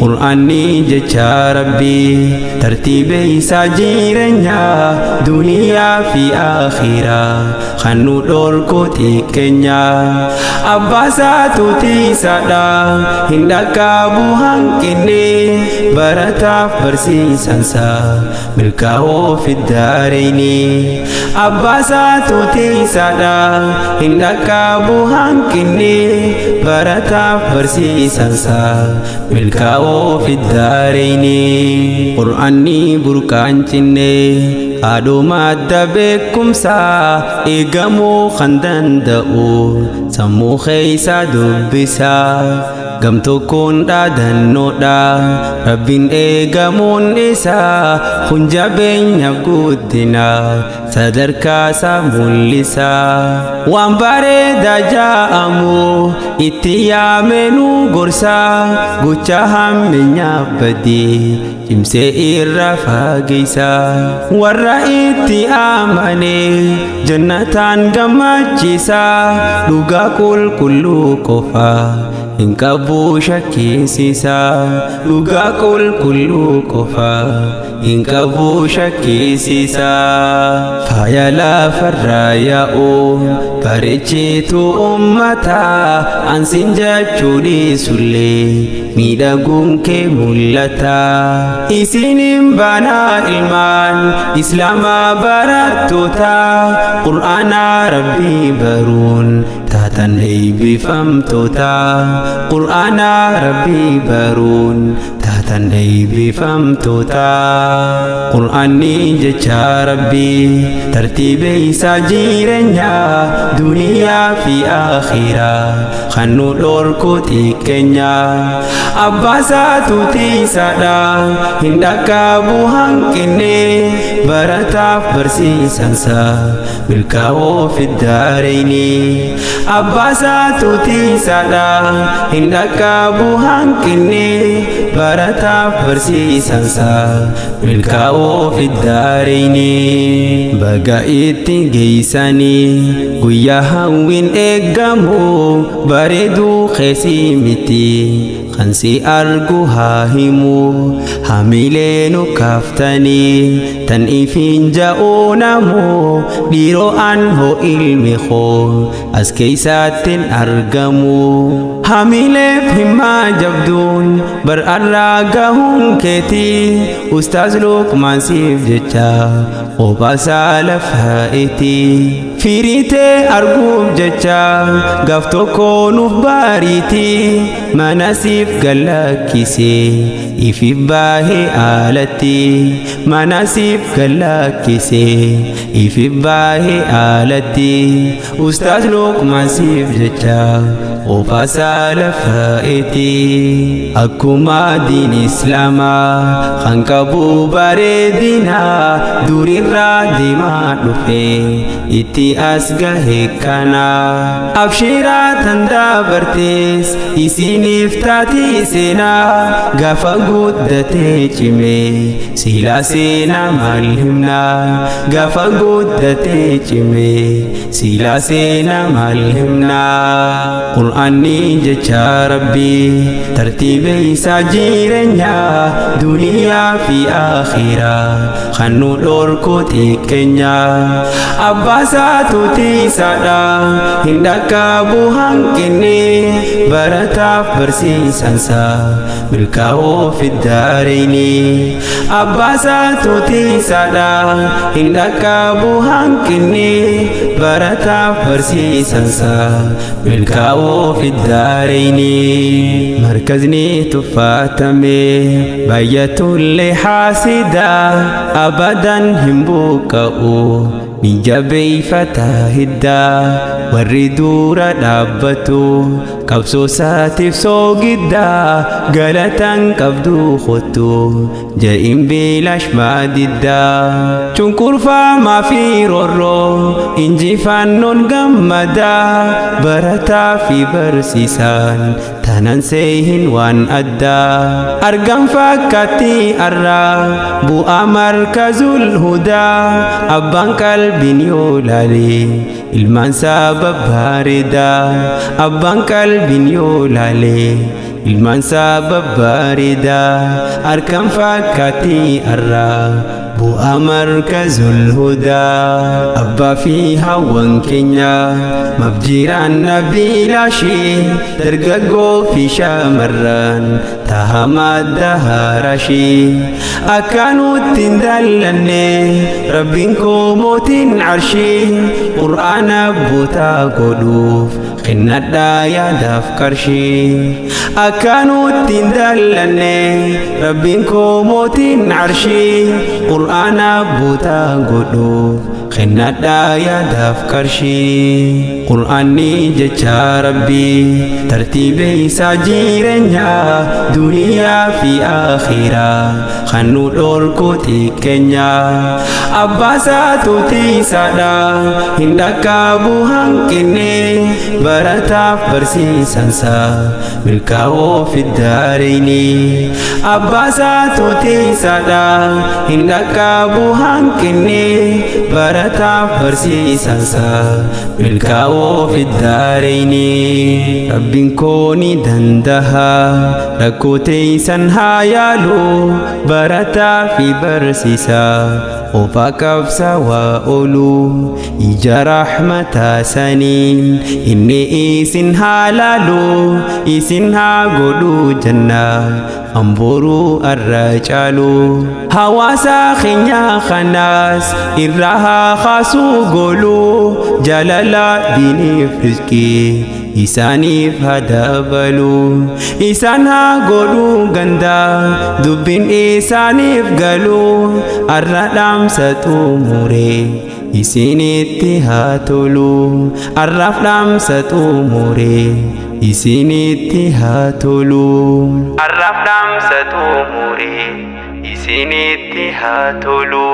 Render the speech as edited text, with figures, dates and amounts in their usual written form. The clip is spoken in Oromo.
Qur'aanni jecha Rabbii tartiibee isaa jireenyaa duniyaa fi akhiraa kan nu dhorku xiqqeenya abbaasaatu tiisaadha hin dhaqqabu hanqinne barataaf barsiisansa milkaa'oo fiddaareeyni abbaasaatu tiisaadha hin dhaqqabu hanqinne barataaf barsiisansa milkaa'oo في الدارين قرآني بركان جنة أدوما دبكم سا إيجامو خندن داو سمو خيسا دبسا gamto kun dadan noda rabbin egamun isa kunjabenya gudina sadarka sa mulisa wambare daja amu itiya menu gorsa gucha hammenya badi imse irra fagisa warra itti amane jannatan gamachisa duga kullu kofa inkabu shakisisa duga kullu kofa inkabu shakisisa fayala farraya barechitu ummata ansinja chudi sulle midagun ke mulata isinin bana ilman islama baratota qur'ana rabbi barun tatan eibi famtota qur'ana rabbi barun tatan eibi famtota qur'ani jecha rabbi tartibe isa jirenya dunia fi akhirah kan nu dhorku xiqqeenya abbaasaatu tiisaadha hin dhaqqabu hanqinne barataaf barsiisansa milkaa'oo fiddaareeyni abbaasaatu tiisaadha hin dhaqqabu hanqinne barataaf barsiisansa milkaa'oo fiddaareeyni baga itti geeysanii guyyaa hawwin eeggamu bareeduu keessi miti kansi argu hahimu hamileenu kaftani tan ifin ja'uunamu dhiro anho ilmi koo as keeysatin argamu hamileef himmaa jabduun bar arraa gahuun keeti ustaaz Luqmaan siif jecha qophasaa lafaa'iti firitee arguuf jecha gaaf tokko nuuf baariiti mana siif galakkise ifif baahee alatti mana siif galakkise ifif baahee alatti ustaaz Luqmaan siif jecha qophasaa lafaa'iti akkuma diin islaamaa kan qabu bareedina durirraa diimaa dhufe itti as gahe kana abshiraa tan dabartees isiniif taati seenaa gaafa guddatee cime silaa seenaa maal himna gaafa guddatee cime silaa seenaa maal himna qur'aanni jecha rabbi tartiibe isaa jireenyaa duniyaa fi akhiraa kan nu dhorku xiqqeenya abbaasaatu tiisaadha hin dhaqqabu hanqinne barataaf barsiisansa milkaa'oo fiddaareeyni abbaasaatu tiisaadha hin dhaqqabu hanqinne barataaf barsiisansa milkaa'oo fiddaareeyni markazni tuffaatame bayyatullee haasida abadan hin buqqa'u min jabeeyfataa hiddaa warri dura dhaabbatu qabsoo saatiif soogiddaa galatan qabdu khottu ja'in bilash maadiddaa cunqurfamaa fi roorroo injifannoon gammadaa barataa fi barsiisaan tanan seehin waan addaa argan fakkaatti arraa bu'aa markazul hudaa abbaan qalbiin yoo laale ilmaan sabab bareedaa abbaan qalbiin yoo laale ilmaan sabab bareedaa harkaan fakkaattii arraa bu'aa markazul hudaa abbaa fi hawwan keenya mabjiraan nabii laashii dargaggoo fi shamarran tahamaa daharashii akka nutti hin dallanne rabbiin koo mootiin arshii qur'aana buutaa godhuuf kennadhaa yaadaaf qarshii akka nutti hin dallanne rabbiin koo mootiin arshii qur'aana buutaa godhuuf kennadhaa yaadaaf qarshii qur'aanni jecha rabbii tartiibee isaa jireenyaa duniyaa fi akhiraa kan nu dhorku xiqqeenyaa abbaasaatu tiisaadha hin dhaqqabu hanqinne barataaf barsiisansa milkaa'oo fiddaareeyni abbaasaatu tiisaadha hin dhaqqabu hanqinne barataaf barsiisansa milkaa'oo fiddaareeyni rabbiin koo ni danda'a rakkoo teeysan haa yaalu barataa fi barsiisaa ofaa qabsaawaa oolu ija rahmataa saniin inni isin haa laalu isin haa godhu jannaa amboruu arra caalu hawaasa keenya kanaas irraa haa kaasuu goolu jaalala diiniif rizqii isaaniif haa dabalu isaan haa godhu gandaa dubbiin isaaniif galu arra dhaamsatu muree isinitti haa tolu arraaf dhaamsatu muree isinitti haa tolu arraaf dhaamsatu muree isinitti haa tolu.